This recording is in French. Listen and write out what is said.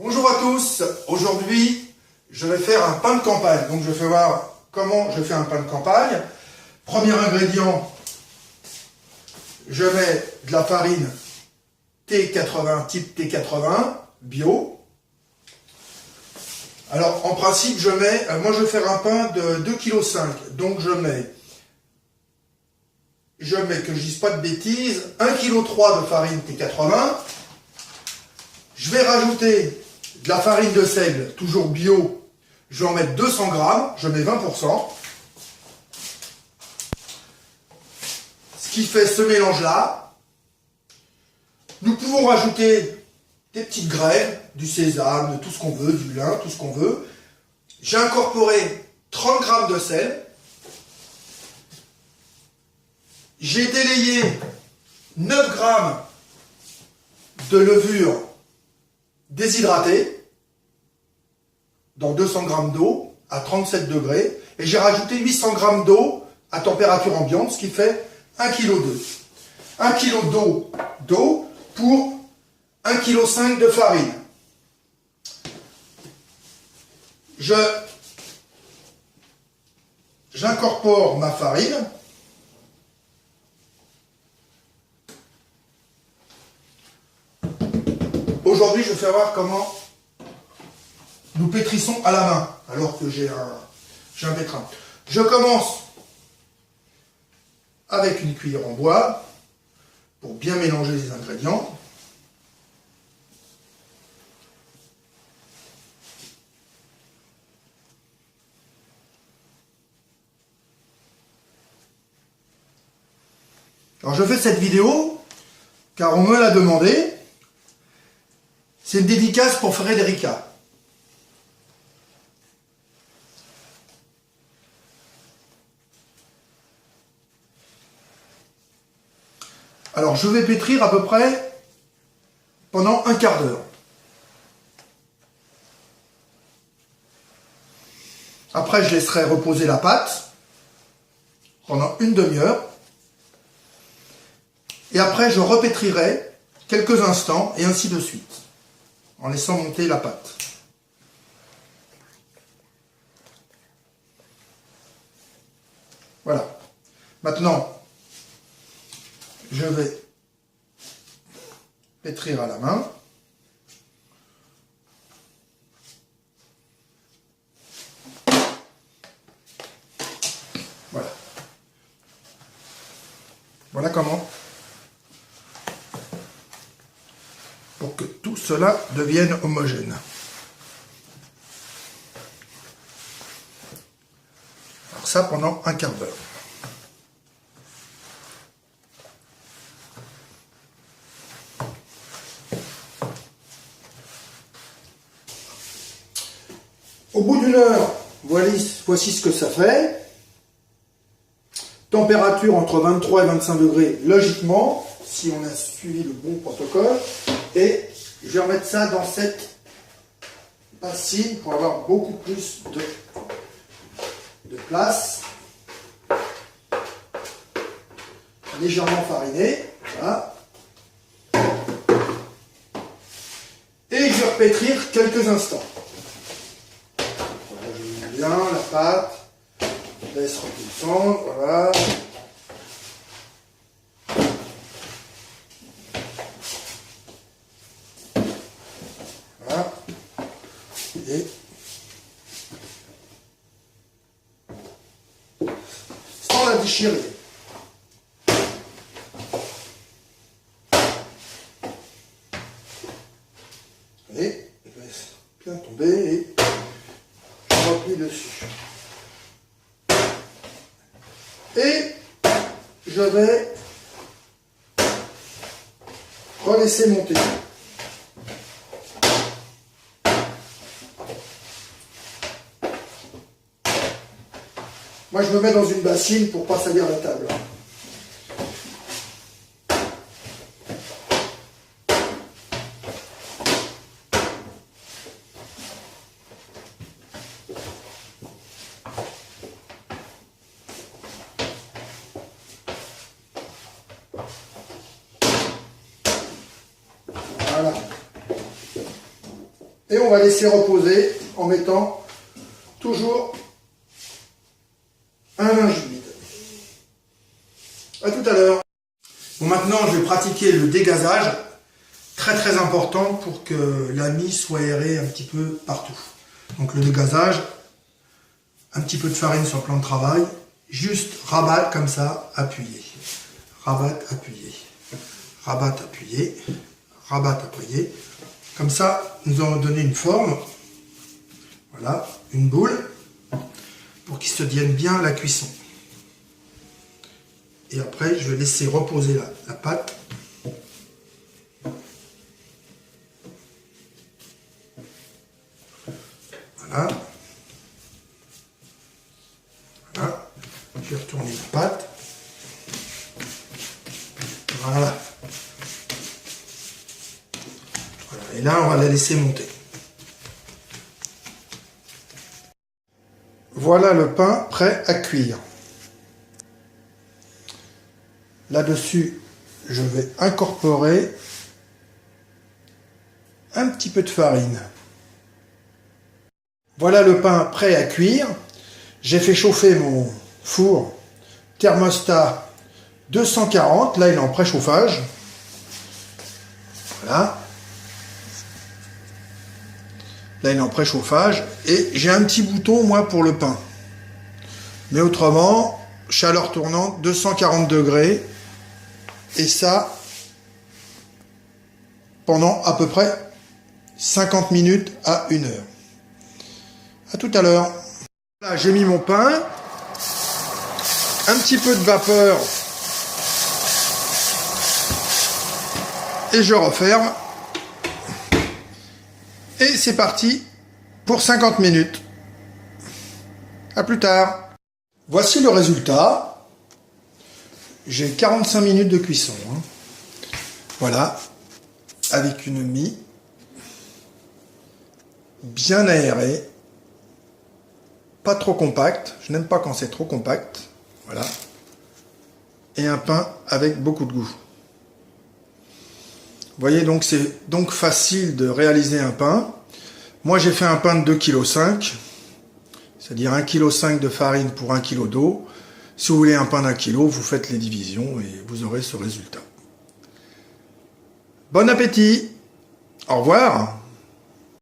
Bonjour à tous, aujourd'hui je vais faire un pain de campagne. Donc je vais voir comment je fais un pain de campagne. Premier ingrédient, je mets de la farine T80, type T80, bio. Alors en principe moi je vais faire un pain de 2,5 kg. Donc je mets, que je dise pas de bêtises, 1,3 kg de farine T80. Je vais rajouter de la farine de seigle, toujours bio. Je vais en mettre 200 grammes, je mets 20%. Ce qui fait ce mélange-là. Nous pouvons rajouter des petites graines, du sésame, tout ce qu'on veut, du lin, tout ce qu'on veut. J'ai incorporé 30 grammes de sel. J'ai délayé 9 grammes de levure déshydratée dans 200 grammes d'eau à 37 degrés. Et j'ai rajouté 800 grammes d'eau à température ambiante, ce qui fait 1,2 kg. 1 kg d'eau pour 1,5 kg de farine. J'incorpore ma farine. Aujourd'hui, je vais faire voir comment nous pétrissons à la main, alors que j'ai un pétrin. Je commence avec une cuillère en bois pour bien mélanger les ingrédients. Alors je fais cette vidéo car on me l'a demandé. C'est une dédicace pour Frédérica. Alors je vais pétrir à peu près pendant un quart d'heure. Après je laisserai reposer la pâte pendant une demi-heure. Et après je repétrirai quelques instants et ainsi de suite, en laissant monter la pâte. Voilà. Maintenant, je vais pétrir à la main. Voilà. Voilà comment. Pour que tout cela devienne homogène. Alors ça pendant un quart d'heure. Au bout d'une heure, voici ce que ça fait. Température entre 23 et 25 degrés, logiquement, si on a suivi le bon protocole. Et je vais remettre ça dans cette bassine pour avoir beaucoup plus de place. Légèrement fariné. Voilà. Et je vais repétrir quelques instants. Voilà, je mets bien la pâte. Je laisse redescendre. Voilà. Et sans la déchirer. Et je laisse bien tomber et je replie dessus. Et je vais relaisser monter. Moi, je me mets dans une bassine pour ne pas salir la table. Voilà. Et on va laisser reposer en mettant toujours un linge humide. A tout à l'heure. Bon, maintenant, je vais pratiquer le dégazage. Très très important pour que la mie soit aérée un petit peu partout. Donc le dégazage, un petit peu de farine sur le plan de travail, juste rabattre comme ça, appuyer. Rabattre, appuyer. Rabattre, appuyer. Rabattre, appuyer. Comme ça, nous allons donner une forme. Voilà, une boule, pour qu'il se tienne bien la cuisson. Et après, je vais laisser reposer la pâte. Voilà. Voilà. Je vais retourner la pâte. Voilà. Voilà. Et là, on va la laisser monter. Voilà le pain prêt à cuire. Là-dessus, je vais incorporer un petit peu de farine. Voilà le pain prêt à cuire. J'ai fait chauffer mon four thermostat 240. Là, il est en préchauffage. Voilà. Là, il est en préchauffage. Et j'ai un petit bouton, moi, pour le pain. Mais autrement, chaleur tournante, 240 degrés. Et ça, pendant à peu près 50 minutes à 1 heure. À tout à l'heure. Là, j'ai mis mon pain. Un petit peu de vapeur. Et je referme. Et c'est parti pour 50 minutes. À plus tard. Voici le résultat. J'ai 45 minutes de cuisson. Voilà. Avec une mie bien aérée. Pas trop compact. Je n'aime pas quand c'est trop compact. Voilà. Et un pain avec beaucoup de goût. Vous voyez, donc c'est donc facile de réaliser un pain. Moi, j'ai fait un pain de 2,5 kg. C'est-à-dire 1,5 kg de farine pour 1 kg d'eau. Si vous voulez un pain d'1 kg, vous faites les divisions et vous aurez ce résultat. Bon appétit! Au revoir!